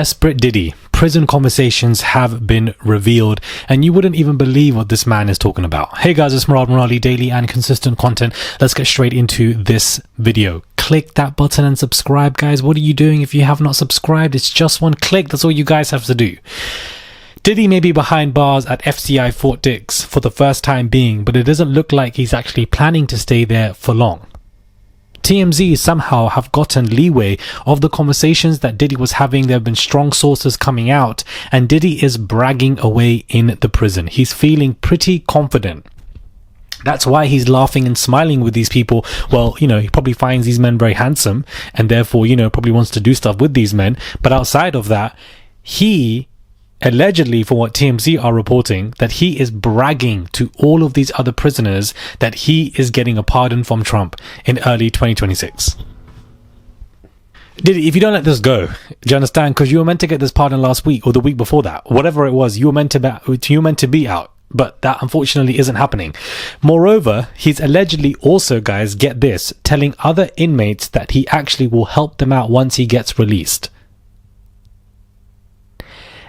Desperate Diddy. Prison conversations have been revealed, and you wouldn't even believe what this man is talking about. Hey guys, it's Morali, daily and consistent content. Let's get straight into this video. Click that button and subscribe, guys. What are you doing if you have not subscribed? It's just one click. That's all you guys have to do. Diddy may be behind bars at FCI Fort Dix for the first time being, but it doesn't look like he's actually planning to stay there for long. TMZ somehow have gotten leeway of the conversations that Diddy was having. There have been strong sources coming out, and Diddy is bragging away in the prison. He's feeling pretty confident. That's why he's laughing and smiling with these people. Well, he probably finds these men very handsome and therefore, probably wants to do stuff with these men. But outside of that, he allegedly, for what TMZ are reporting, that he is bragging to all of these other prisoners that he is getting a pardon from Trump in early 2026. Diddy, if you don't let this go, do you understand? Because you were meant to get this pardon last week or the week before that, whatever it was, you were meant to be out. But that unfortunately isn't happening. Moreover, he's allegedly also, guys, get this, telling other inmates that he actually will help them out once he gets released.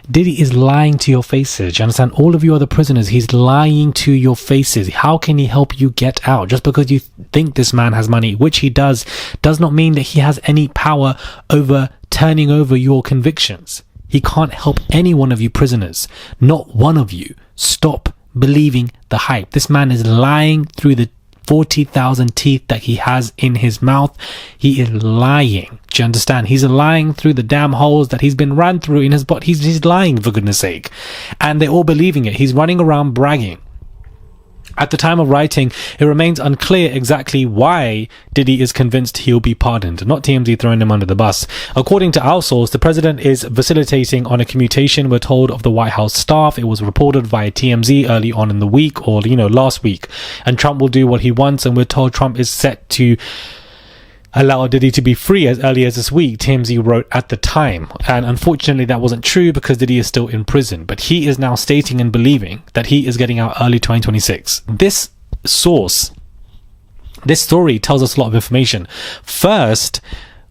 Diddy is lying to your faces. You understand? All of you other prisoners, he's lying to your faces. How can he help you get out? Just because you think this man has money, which he does not mean that he has any power over turning over your convictions. He can't help any one of you prisoners. Not one of you. Stop believing the hype. This man is lying through the 40,000 teeth that he has in his mouth. He is lying. Do you understand? He's lying through the damn holes that he's been ran through in his body. He's lying, for goodness sake. And they're all believing it. He's running around bragging. At the time of writing, it remains unclear exactly why Diddy is convinced he'll be pardoned. Not TMZ throwing him under the bus. According to our source, the president is facilitating on a commutation, we're told, of the White House staff. It was reported via TMZ early on in the week, or last week. And Trump will do what he wants, and we're told Trump is set to allow Diddy to be free as early as this week, TMZ wrote at the time. And unfortunately that wasn't true because Diddy is still in prison. But he is now stating and believing that he is getting out early 2026. This story tells us a lot of information. First,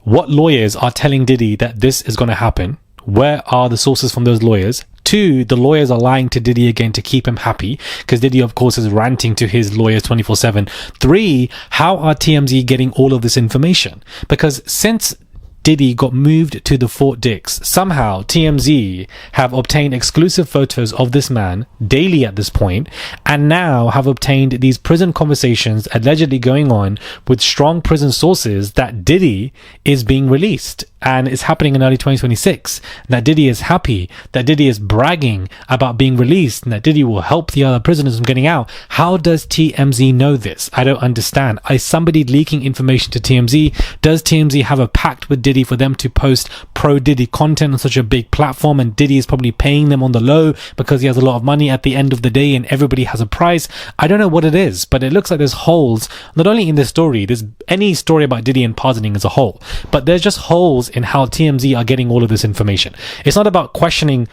what lawyers are telling Diddy that this is going to happen? Where are the sources from those lawyers? 2, the lawyers are lying to Diddy again to keep him happy, because Diddy, of course, is ranting to his lawyers 24/7. 3, how are TMZ getting all of this information? Because since Diddy got moved to the Fort Dix, somehow TMZ have obtained exclusive photos of this man daily at this point, and now have obtained these prison conversations allegedly going on with strong prison sources that Diddy is being released and it's happening in early 2026, that Diddy is happy, that Diddy is bragging about being released, and that Diddy will help the other prisoners from getting out. How does TMZ know this? I don't understand. Is somebody leaking information to TMZ? Does TMZ have a pact with Diddy for them to post pro-Diddy content on such a big platform, and Diddy is probably paying them on the low because he has a lot of money at the end of the day and everybody has a price? I don't know what it is, but it looks like there's holes, not only in this story, there's any story about Diddy and pardoning as a whole, but there's just holes in how TMZ are getting all of this information. It's not about questioning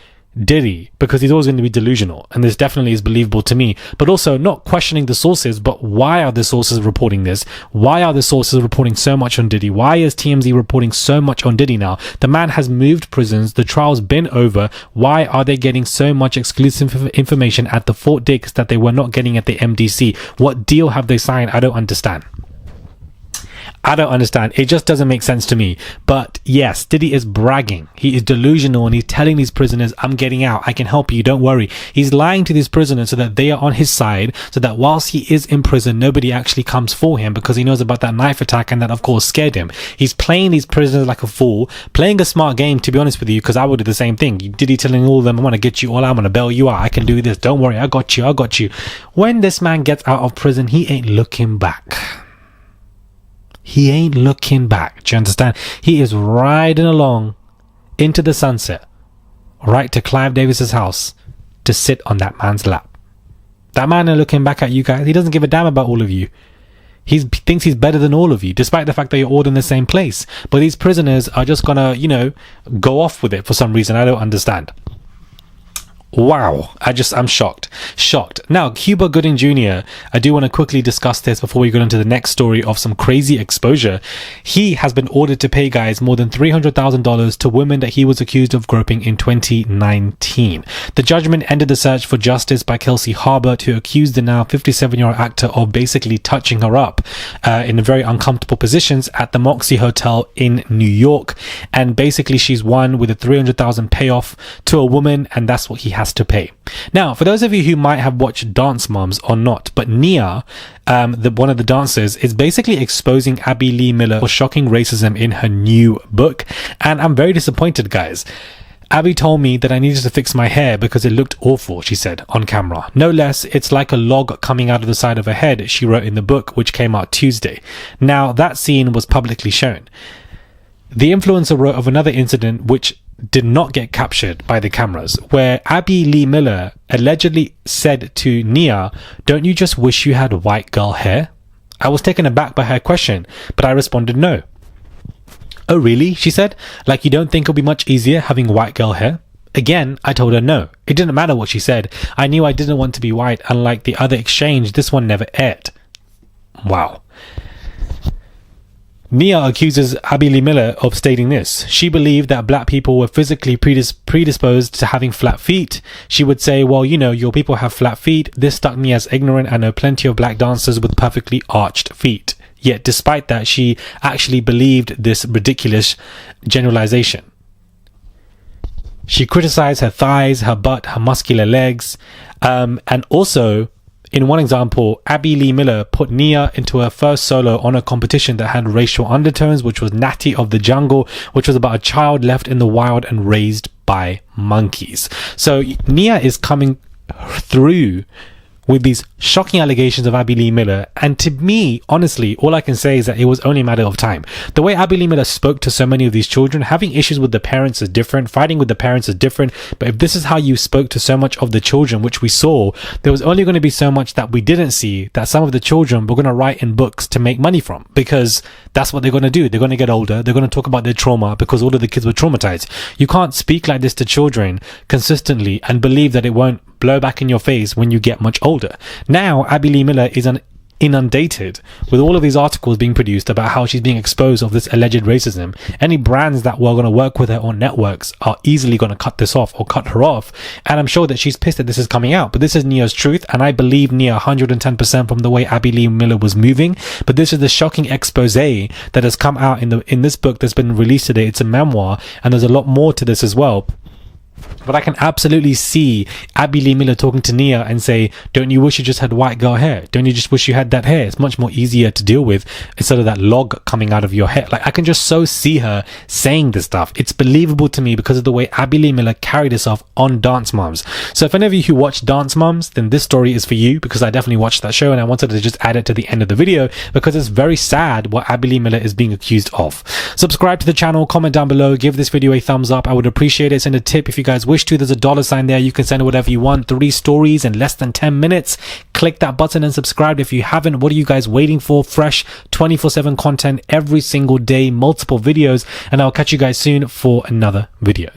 Diddy, because he's always going to be delusional, and this definitely is believable to me, but also not questioning the sources. But why are the sources reporting this? Why are the sources reporting so much on Diddy? Why is TMZ reporting so much on Diddy now? The man has moved prisons, the trial's been over. Why are they getting so much exclusive information at the Fort Dix that they were not getting at the MDC? What deal have they signed? I don't understand. It just doesn't make sense to me. But yes, Diddy is bragging. He is delusional, and he's telling these prisoners, I'm getting out, I can help you, don't worry. He's lying to these prisoners so that they are on his side, so that whilst he is in prison, nobody actually comes for him, because he knows about that knife attack, and that of course scared him. He's playing these prisoners like a fool, playing a smart game, to be honest with you, because I would do the same thing. Diddy telling all of them, I'm going to get you all out, I'm going to bail you out, I can do this, don't worry, I got you. When this man gets out of prison, he ain't looking back. He ain't looking back. Do you understand? He is riding along into the sunset, right to Clive Davis's house, to sit on that man's lap. That man ain't looking back at you guys. He doesn't give a damn about all of you. He thinks he's better than all of you, despite the fact that you're all in the same place. But these prisoners are just gonna, go off with it for some reason. I don't understand. Wow, I'm shocked. Now, Cuba Gooding Jr., I do want to quickly discuss this before we go into the next story of some crazy exposure. He has been ordered to pay, guys, more than $300,000 to women that he was accused of groping in 2019. The judgment ended the search for justice by Kelsey Harbert, who accused the now 57-year-old actor of basically touching her up in very uncomfortable positions at the Moxie Hotel in New York. And basically, she's won with a $300,000 payoff to a woman, and that's what he has to pay. Now, for those of you who might have watched Dance Moms or not, but Nia, one of the dancers, is basically exposing Abby Lee Miller for shocking racism in her new book, and I'm very disappointed, guys. Abby told me that I needed to fix my hair because it looked awful, she said on camera. No less, it's like a log coming out of the side of her head, she wrote in the book, which came out Tuesday. Now, that scene was publicly shown. The influencer wrote of another incident which did not get captured by the cameras, where Abby Lee Miller allegedly said to Nia, "Don't you just wish you had white girl hair?" I was taken aback by her question, but I responded no. "Oh really?" she said. "Like you don't think it'll be much easier having white girl hair?" Again, I told her no. It didn't matter what she said. I knew I didn't want to be white, and like the other exchange, this one never aired. Wow. Nia accuses Abby Lee Miller of stating this. She believed that black people were physically predisposed to having flat feet. She would say, well, you know, your people have flat feet. This struck me as ignorant. I know plenty of black dancers with perfectly arched feet. Yet, despite that, she actually believed this ridiculous generalization. She criticized her thighs, her butt, her muscular legs, and also, in one example, Abby Lee Miller put Nia into her first solo on a competition that had racial undertones, which was Natty of the Jungle, which was about a child left in the wild and raised by monkeys. So Nia is coming through with these shocking allegations of Abby Lee Miller, and to me, honestly, all I can say is that it was only a matter of time. The way Abby Lee Miller spoke to so many of these children, having issues with the parents is different, fighting with the parents is different, but if this is how you spoke to so much of the children, which we saw, there was only going to be so much that we didn't see that some of the children were going to write in books to make money from, because that's what they're going to do. They're going to get older, they're going to talk about their trauma because all of the kids were traumatized. You can't speak like this to children consistently and believe that it won't blow back in your face when you get much older. Now, Abby Lee Miller is inundated with all of these articles being produced about how she's being exposed of this alleged racism. Any brands that were going to work with her on networks are easily going to cut this off or cut her off. And I'm sure that she's pissed that this is coming out. But this is Nia's truth, and I believe Nia 110% from the way Abby Lee Miller was moving. But this is the shocking expose that has come out in this book that's been released today. It's a memoir, and there's a lot more to this as well. But I can absolutely see Abby Lee Miller talking to Nia and say, don't you wish you just had white girl hair? Don't you just wish you had that hair? It's much more easier to deal with instead of that log coming out of your hair. Like, I can just so see her saying this stuff. It's believable to me because of the way Abby Lee Miller carried herself on Dance Moms. So if any of you who watch Dance Moms, then this story is for you, because I definitely watched that show and I wanted to just add it to the end of the video because it's very sad what Abby Lee Miller is being accused of. Subscribe to the channel, comment down below, give this video a thumbs up. I would appreciate it. Send a tip if you guys wish to. There's a $sign there. You can send whatever you want. 3 stories in less than 10 minutes. Click that button and subscribe if you haven't. What are you guys waiting for? Fresh 24/7 content every single day, multiple videos, and I'll catch you guys soon for another video.